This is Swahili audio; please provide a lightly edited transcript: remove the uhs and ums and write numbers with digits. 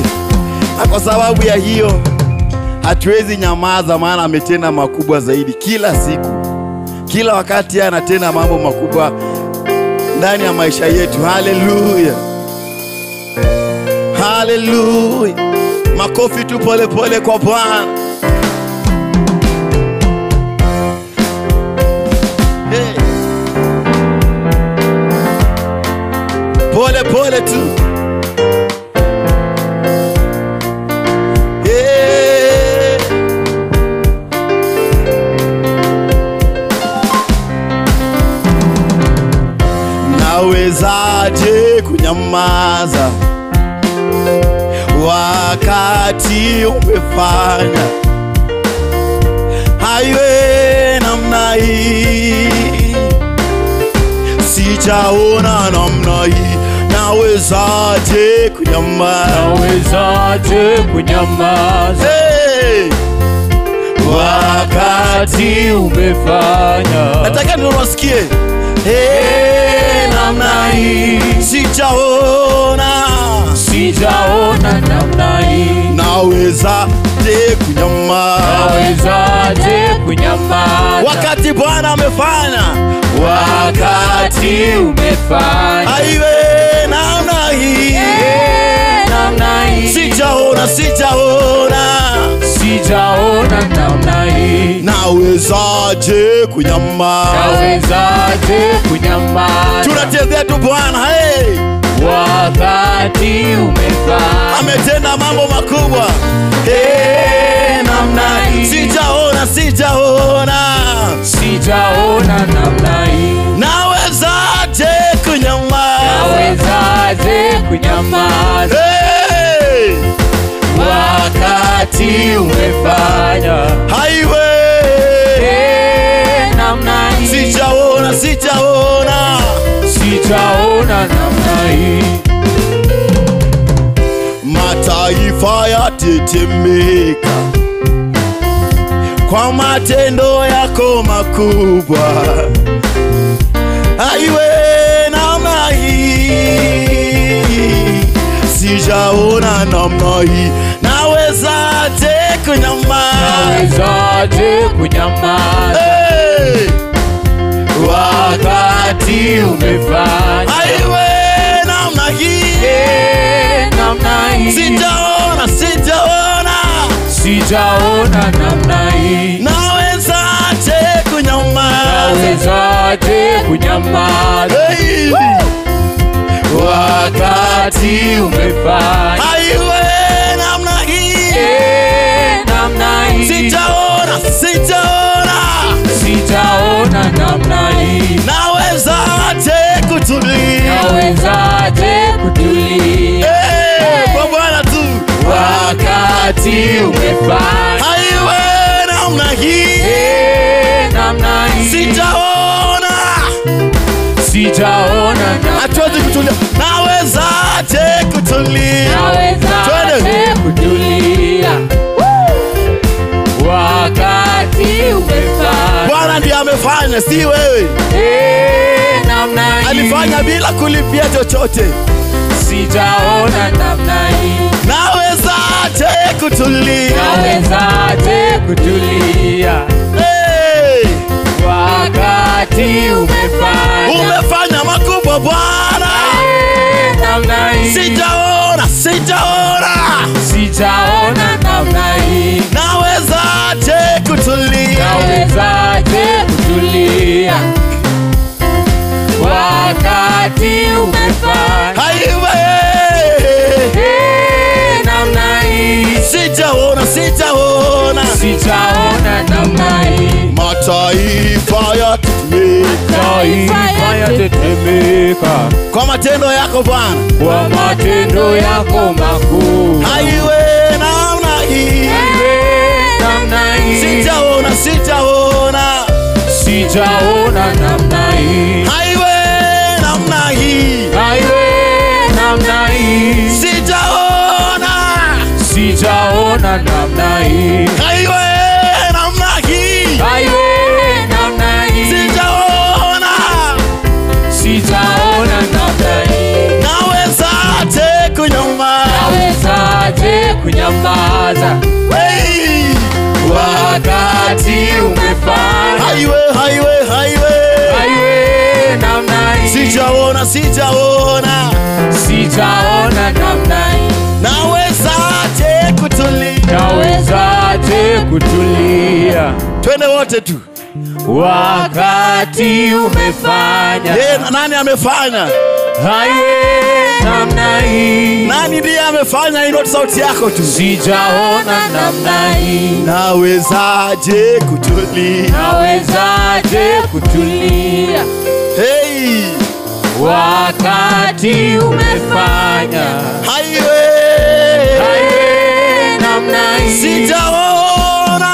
chache, na kwa sababu ya hiyo hatuwezi nyamaza, maana ametenda makubwa zaidi. Kila siku, kila wakati anatenda mambo makubwa ndani ya maisha yetu. Haleluya, haleluya. Makofi tu pole pole kwa Bwana. Hey. Pole pole tu. Hey. Nawezaje kunyamaza wakati umefanya haiwe namna hii? Sijaona namna hii. Nawezaje kunyamaza? Nawezaje kunyamaza? Hey! Wakati umefanya. Nataka niwasikie. Hey, namna hii. Sijaona. Sijaona namna hii. Nawezaje kunyamaza? Nawezaje kunyamaza? Wakati Bwana amefanya. Wakati umefanya. Haiwe namna hii. Namna hii. Sijaona, sijaona. Sijaona namna hii. Nawezaje kunyamaza? Nawezaje kunyamaza? Tunachezea tu Bwana. Hey! Wakati umefanya. Ametenda mambo makubwa. Hey, namna hii. Sijaona, sijaona. Sijaona namna hii. Nawezaje kunyamaza? Nawezaje kunyamaza? Hey! Wakati umefanya. Haiwe. Namna hii. Sijaona, sijaona. Sijaona namna hii. Mataifa yatetemeka kwa matendo yako makubwa. Haiwe namna hii. Sijaona namna hii. Nawezaje kunyamaza? Nawezaje kunyamaza? Hey! Wakati umefanya. Haiwe namna hii. Namna hii. Sijaona, sijaona. Sijaona namna hii. Nawezaje kunyamaza? Nawezaje kunyamaza? Hey! Wakati umefanya. Haiwe namna hii. Namna hii. Sijaona, sijaona. Sijaona namna hii. Nawezaje kutulia? Nawezaje kutulia? Hey! Kwa Bwana tu. Wakati umefanya. Haiwe namna hii. Namna hii. Sijaona. Sijaona namna. Hatuwezi kutulia. Nawezaje kutulia? Nawezaje kutulia? Wakati umefanya. Bwana ndiye amefanya, si wewe. Namna hii. Alifanya bila kulipia chochote. Sijaona namna hii. Nawezaje kutulia? Nawezaje kutulia? Hey! Wakati umefanya. Umefanya makubwa Bwana. Namna hii. Sijaona, sijaona. Sijaona namna hii. Nawezaje kutulia? Nawezaje kutulia? Wakati umefanya. Haiwe. Namna hii. Sijaona, sijaona. Sijaona namna hii. Mataifa yatetemeka. Taifa yatetemeka kwa matendo yako Bwana. Kwa matendo yako makuu. Haiwe namna hii. Namna hii. Sijaona, sijaona. Sijaona namna hii. Haiwe namna hii. Haiwe namna hii. Sijaona. Sijaona namna hii. Haiwe namna hii. Haiwe namna hii. Sijaona. Sijaona namna hii. Nawezaje kunyamaza? Nawezaje kunyamaza Hey! wakati umefanya Highway Highway namna hii sijaona sijaona namna hii nawezaje kutulia nawezaje kutulia twende wote tu wakati umefanya nani amefanya Highway namna hii nani ndiye amefanya ino sauti yako tu sijaona namna hii nawezaje kutulia nawezaje kutulia hey wakati umefanya highway Highway namna hii sijaona